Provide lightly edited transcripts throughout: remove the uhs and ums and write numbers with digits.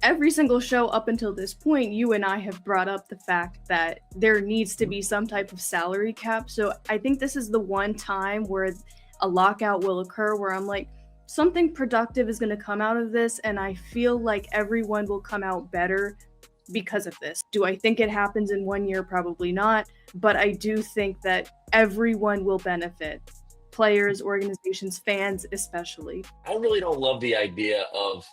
every single show up until this point, you and I have brought up the fact that there needs to be some type of salary cap. So I think this is the one time where a lockout will occur where I'm like, something productive is going to come out of this. And I feel like everyone will come out better because of this. Do I think it happens in 1 year? Probably not. But I do think that everyone will benefit. Players, organizations, fans, especially. I really don't love the idea of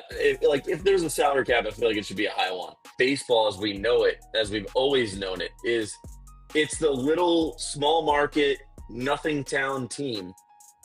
if there's a salary cap, I feel like it should be a high one. Baseball, as we know it, as we've always known it, it's the little small market, nothing town team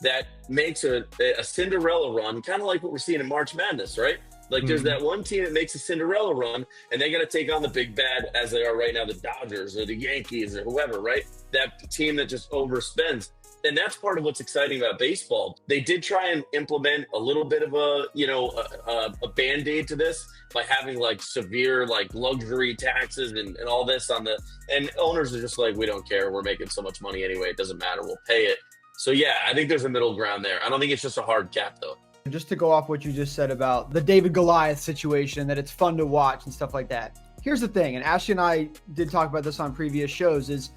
that makes a Cinderella run, kind of like what we're seeing in March Madness, right? Like there's that one team that makes a Cinderella run, and they got to take on the big bad as they are right now, the Dodgers or the Yankees or whoever, right? That team that just overspends. And that's part of what's exciting about baseball. They did try and implement a little bit of a Band-Aid to this by having like severe like luxury taxes and all this and owners are just like, we don't care. We're making so much money anyway. It doesn't matter. We'll pay it. So yeah, I think there's a middle ground there. I don't think it's just a hard cap though. Just to go off what you just said about the David Goliath situation, that it's fun to watch and stuff like that. Here's the thing, and Ashley and I did talk about this on previous shows, is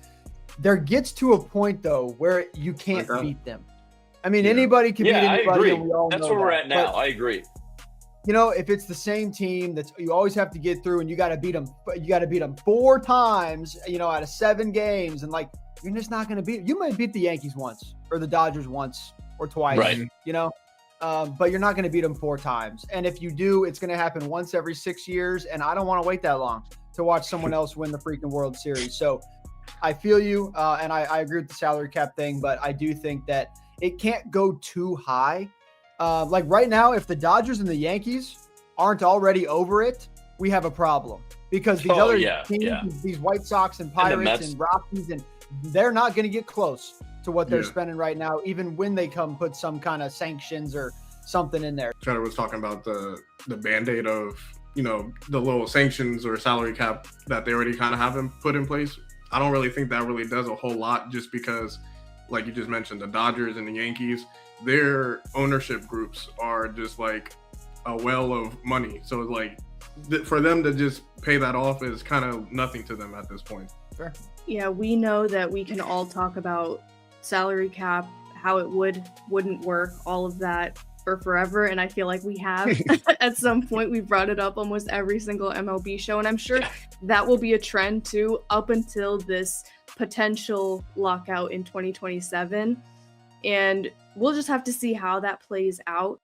there gets to a point though where you can't beat them. I mean, anybody can beat anybody. I agree. And we all That's know where we're that. at now. But, I agree. you know, if it's the same team that you always have to get through and you got to beat them, 4 times, out of 7 games. And like, you're just not going to beat, you might beat the Yankees once or the Dodgers once or twice, right. But you're not going to beat them 4 times. And if you do, it's going to happen once every 6 years. And I don't want to wait that long to watch someone else win the freaking World Series. So I feel you. And I agree with the salary cap thing, but I do think that it can't go too high. Like right now, if the Dodgers and the Yankees aren't already over it, we have a problem because these other teams, these White Sox and Pirates and Rockies, and they're not going to get close to what they're spending right now, even when they come put some kind of sanctions or something in there. Trevor was talking about the Band-Aid of, the little sanctions or salary cap that they already kind of have put in place. I don't really think that really does a whole lot, just because, like you just mentioned, the Dodgers and the Yankees, their ownership groups are just like a well of money. So it's like for them to just pay that off is kind of nothing to them at this point. Sure. Yeah, we know that we can all talk about salary cap, how it wouldn't work, all of that for forever. And I feel like we have at some point. We've brought it up almost every single MLB show. And I'm sure that will be a trend too, up until this potential lockout in 2027. And we'll just have to see how that plays out.